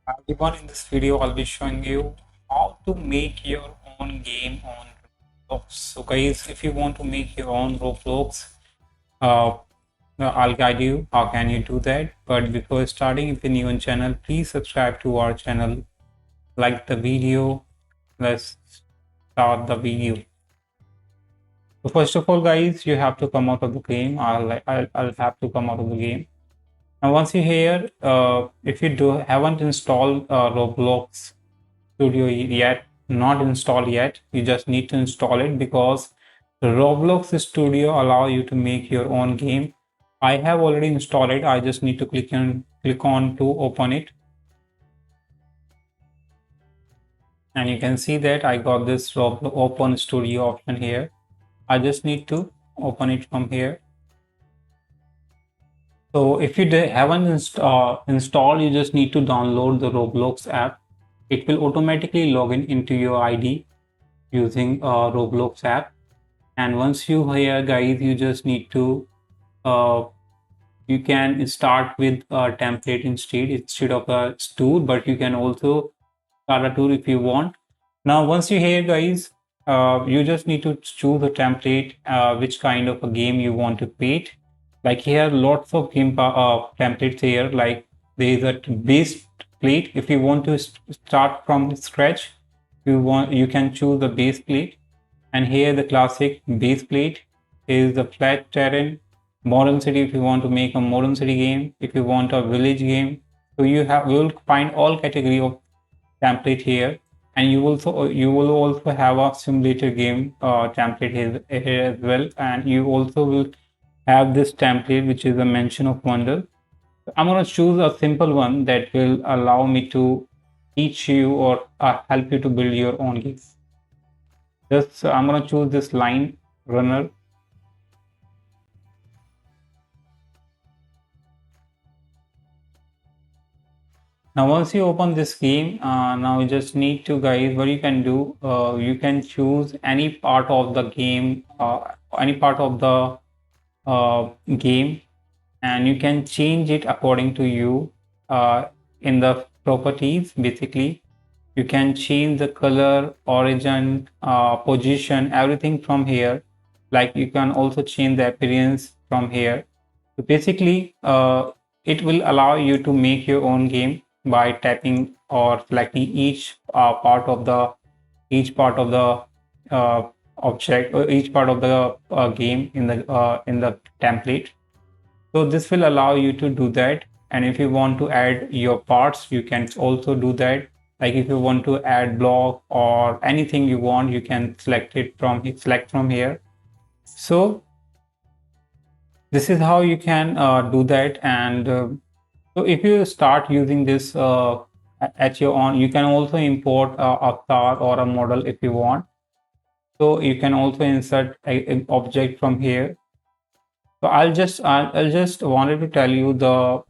Everyone, in this video, I'll be showing you how to make your own game on Roblox. So, guys, if you want to make your own Roblox, uh, I'll guide you how can you do that. But before starting, if you're new on channel, please subscribe to our channel, like the video. Let's start the video. So, first of all, guys, you have to come out of the game. I'll have to come out of the game. Now, once you're here, if you haven't installed Roblox Studio yet, not installed yet, you just need to install it because the Roblox Studio allow you to make your own game. I have already installed it. I just need to click on to open it, and you can see that I got this Roblox Open Studio option here. I just need to open it from here. So if you haven't installed, you just need to download the Roblox app. It will automatically log in into your ID using Roblox app. And once you here, guys, you just need to uh, you can start with a template instead of a tool, but you can also start a tool if you want. Now, once you here, guys, you just need to choose a template, which kind of a game you want to create. Like here, lots of game templates here. Like there is a base plate. If you want to start from scratch, you can choose the base plate. And here the classic base plate is the flat terrain. Modern city, if you want to make a modern city game, if you want a village game, so you will find all category of template here, and you will also have a simulator game template here as well, and you also will have this template which is a mention of wonder. I'm going to choose a simple one that will allow me to teach you or help you to build your own game. Just I'm going to choose this line runner. Now, once you open this game, now you just need to, guys, what you can do, you can choose any part of the game, any part of the game, and you can change it according to you in the properties. Basically, you can change the color, origin, position, everything from here. Like you can also change the appearance from here. So basically, it will allow you to make your own game by tapping or selecting each part of the object or each part of the game in the template. So this will allow you to do that. And if you want to add your parts, you can also do that. Like if you want to add block or anything you want, you can select from here. So this is how you can do that. And so if you start using this at your own, you can also import a star or a model if you want. So you can also insert an object from here. So I'll just wanted to tell you a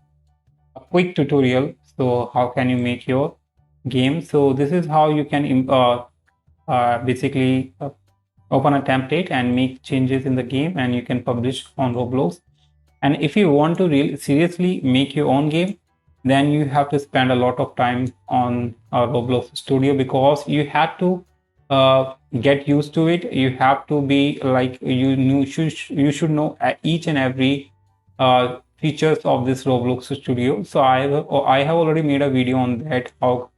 quick tutorial. So how can you make your game? So this is how you can basically open a template and make changes in the game, and you can publish on Roblox. And if you want to really seriously make your own game, then you have to spend a lot of time on Roblox Studio, because you have to get used to it. You have to be like you should know each and every features of this Roblox Studio. So I have already made a video on that, how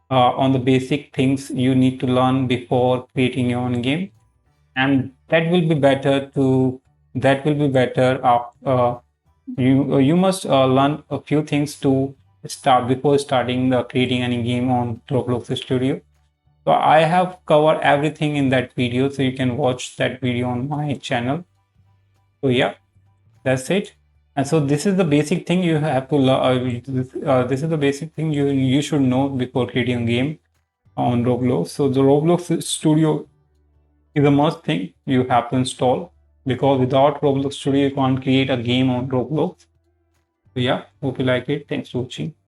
on the basic things you need to learn before creating your own game, and that will be better. You must learn a few things to start before starting the creating any game on Roblox Studio. So I have covered everything in that video, so you can watch that video on my channel. So yeah, that's it. And so this is the basic thing you have to learn. This is the basic thing you should know before creating a game on Roblox. So the Roblox Studio is a must thing you have to install, because without Roblox Studio you can't create a game on Roblox. So yeah, hope you like it. Thanks for watching.